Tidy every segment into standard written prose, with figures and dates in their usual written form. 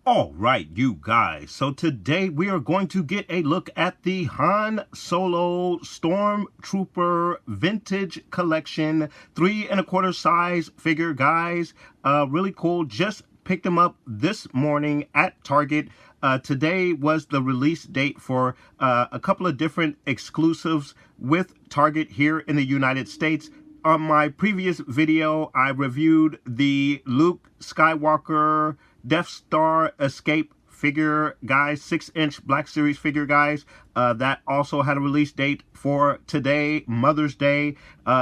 All right, you guys, so today we are going to get a look at the Han Solo Stormtrooper Vintage Collection 3 1/4 size figure, guys. Really cool. Just picked them up this morning at Target. Today was the release date for a couple of different exclusives with Target here in the United States. On my previous video, I reviewed the Luke Skywalker Death Star Escape figure, guys, 6-inch Black Series figure, guys. That also had a release date for today, Mother's Day.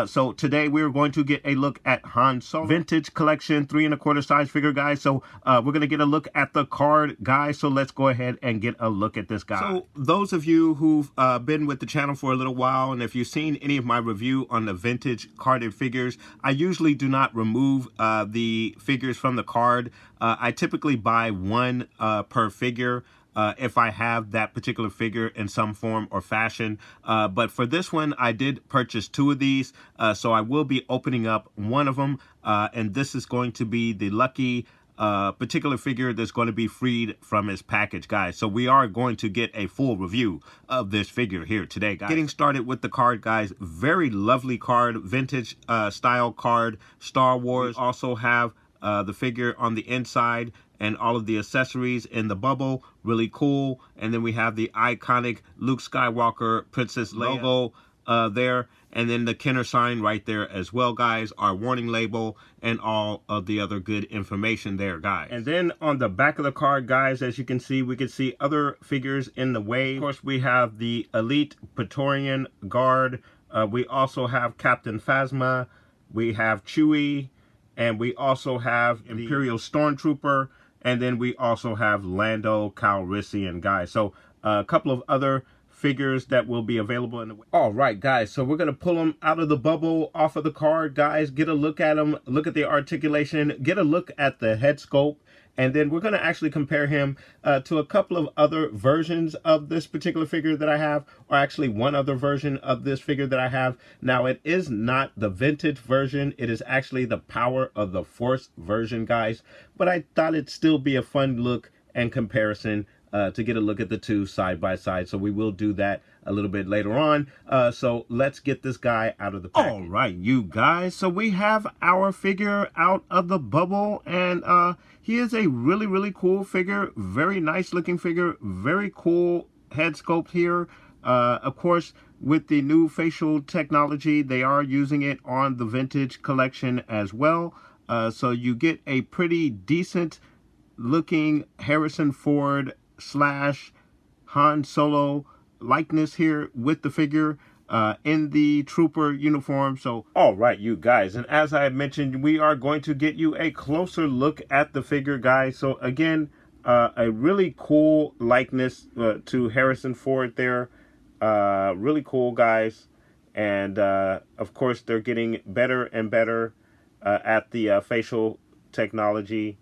So today we're going to get a look at Han Solo Vintage Collection 3 1/4 size figure, guys. So we're going to get a look at the card, guys. So let's go ahead and get a look at this guy. So those of you who've been with the channel for a little while, and if you've seen any of my review on the vintage carded figures, I usually do not remove the figures from the card. I typically buy one per figure. If I have that particular figure in some form or fashion. But for this one, I did purchase 2 of these. So I will be opening up one of them. And this is going to be the lucky particular figure that's going to be freed from its package, guys. So we are going to get a full review of this figure here today, guys. Getting started with the card, guys. Very lovely card, vintage style card, Star Wars. We also have the figure on the inside and all of the accessories in the bubble. Really cool. And then we have the iconic Luke Skywalker Princess Leia logo there, and then the Kenner sign right there as well, guys. Our warning label and all of the other good information there, guys. And then on the back of the card, guys, as you can see, we can see other figures in the way. Of course, we have the Elite Praetorian Guard. We also have Captain Phasma. We have Chewie. And we also have Imperial Stormtrooper. And then we also have Lando Calrissian, guys. So a couple of other figures that will be available in the way. All right, guys. So we're going to pull them out of the bubble, off of the card, guys. Get a look at them. Look at the articulation. Get a look at the head sculpt. And then we're going to actually compare him to a couple of other versions of this particular figure that I have, or actually one other version of this figure that I have. Now, it is not the vintage version. It is actually the Power of the Force version, guys. But I thought it'd still be a fun look and comparison to get a look at the two side by side. So we will do that a little bit later on. So let's get this guy out of the package. All right, you guys. So we have our figure out of the bubble, and he is a really, really cool figure. Very nice looking figure. Very cool head sculpt here. Of course, with the new facial technology, they are using it on the vintage collection as well. So you get a pretty decent looking Harrison Ford / Han Solo likeness here with the figure in the trooper uniform. So all right, you guys, and as I had mentioned, we are going to get you a closer look at the figure, guys. So again, a really cool likeness to Harrison Ford there. Really cool, guys. And of course, they're getting better and better at the facial technology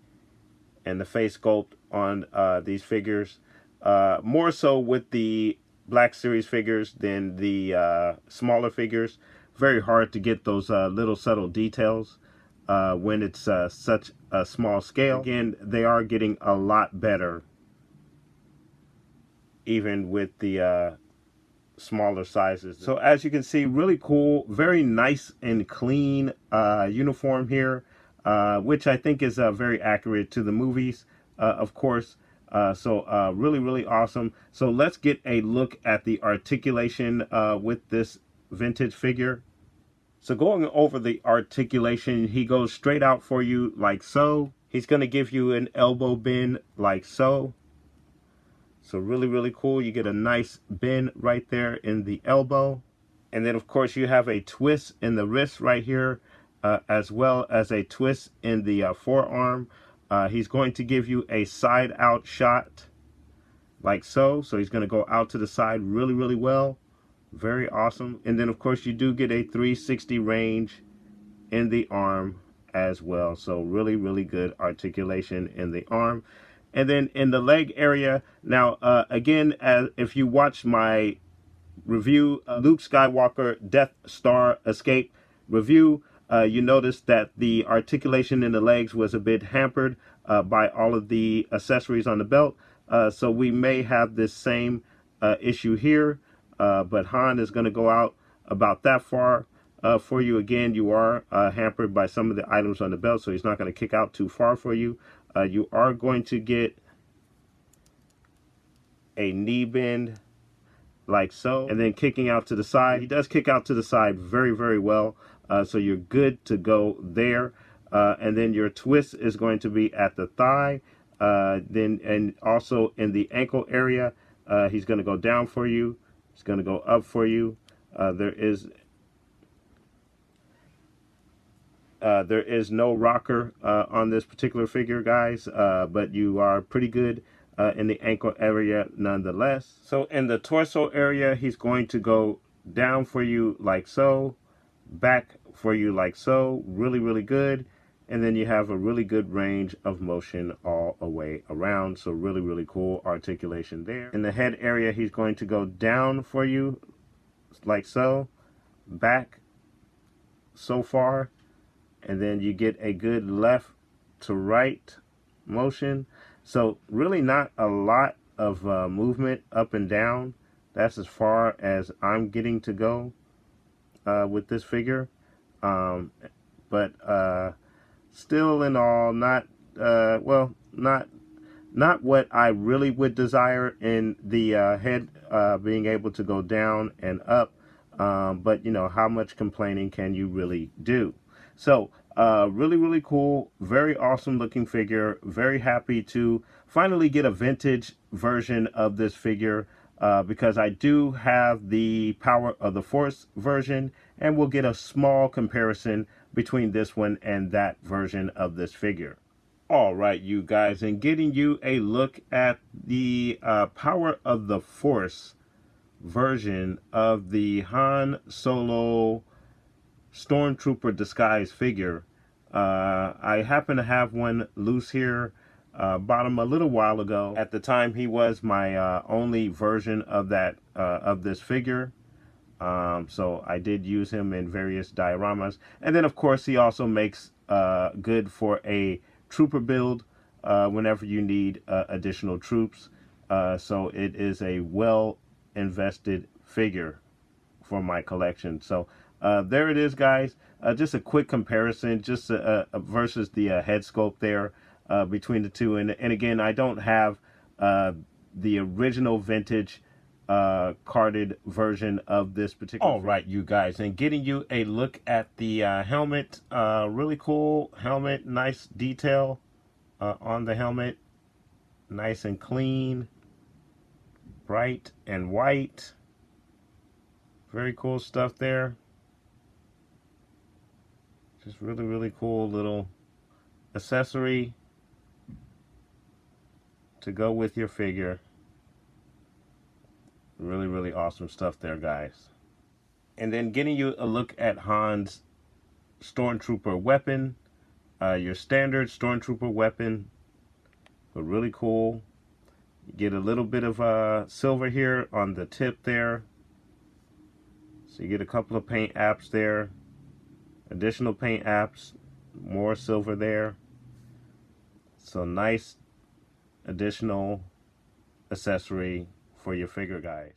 and the face sculpt on these figures. More so with the Black Series figures than the smaller figures. Very hard to get those little subtle details when it's such a small scale. Again, they are getting a lot better even with the smaller sizes. So as you can see, really cool, very nice and clean uniform here, which I think is very accurate to the movies, of course. So really, really awesome. So let's get a look at the articulation with this vintage figure. So going over the articulation, he goes straight out for you like so. He's going to give you an elbow bend like so. So really, really cool. You get a nice bend right there in the elbow. And then, of course, you have a twist in the wrist right here, as well as a twist in the forearm. He's going to give you a side out shot like so. So he's going to go out to the side really, really well. Very awesome. And then, of course, you do get a 360 range in the arm as well. So really, really good articulation in the arm. And then in the leg area, now, again, if you watch my review, Luke Skywalker Death Star Escape review, you notice that the articulation in the legs was a bit hampered by all of the accessories on the belt. So we may have this same issue here, but Han is going to go out about that far for you. Again, you are hampered by some of the items on the belt, so he's not going to kick out too far for you. You are going to get a knee bend like so, and then kicking out to the side. He does kick out to the side very, very well, so you're good to go there. And then your twist is going to be at the thigh, then and also in the ankle area. He's going to go down for you. He's going to go up for you. There is no rocker on this particular figure, guys, but you are pretty good in the ankle area nonetheless. So in the torso area, he's going to go down for you like so, back for you like so. Really, really good. And then you have a really good range of motion all the way around. So really, really cool articulation there. In the head area, he's going to go down for you like so, back so far, and then you get a good left to right motion. So really not a lot of movement up and down. That's as far as I'm getting to go with this figure. But still in all, not well, not what I really would desire in the head, being able to go down and up. But you know, how much complaining can you really do? So really, really cool, very awesome looking figure. Very happy to finally get a vintage version of this figure, because I do have the Power of the Force version, and we'll get a small comparison between this one and that version of this figure. All right, you guys, and getting you a look at the Power of the Force version of the Han Solo Stormtrooper disguise figure. I happen to have one loose here. Bought him a little while ago. At the time, he was my only version of that of this figure. So I did use him in various dioramas. And then, of course, he also makes good for a trooper build whenever you need additional troops. So it is a well invested figure for my collection. So there it is, guys. Just a quick comparison, just versus the head sculpt there between the two. And again, I don't have the original vintage carded version of this particular. All right, you guys, and getting you a look at the helmet. Really cool helmet, nice detail on the helmet, nice and clean, bright and white. Very cool stuff there. Just really, really cool little accessory to go with your figure. Really, really awesome stuff there, guys. And then getting you a look at Han's Stormtrooper weapon. Your standard Stormtrooper weapon, but really cool. You get a little bit of silver here on the tip there. So you get a couple of paint apps there. Additional paint apps, more silver there. So nice additional accessory for your figure, guys.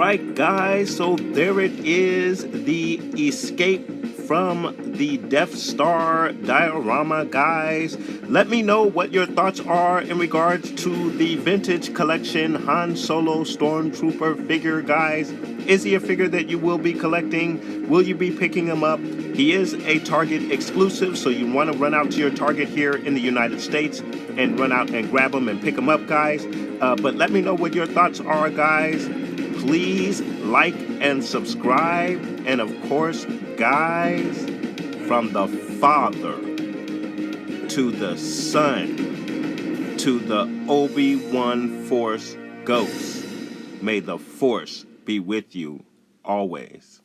right, guys, so there it is, the escape from the Death Star Diorama, guys. Let me know what your thoughts are in regards to the vintage collection Han Solo Stormtrooper figure, guys. Is he a figure that you will be collecting? Will you be picking him up? He is a Target exclusive, so you want to run out to your Target here in the United States and run out and grab him and pick him up, guys. But let me know what your thoughts are, guys. Please like and subscribe. And of course, guys, from the Father to the Son to the Obi-Wan Force Ghost, may the Force be with you always.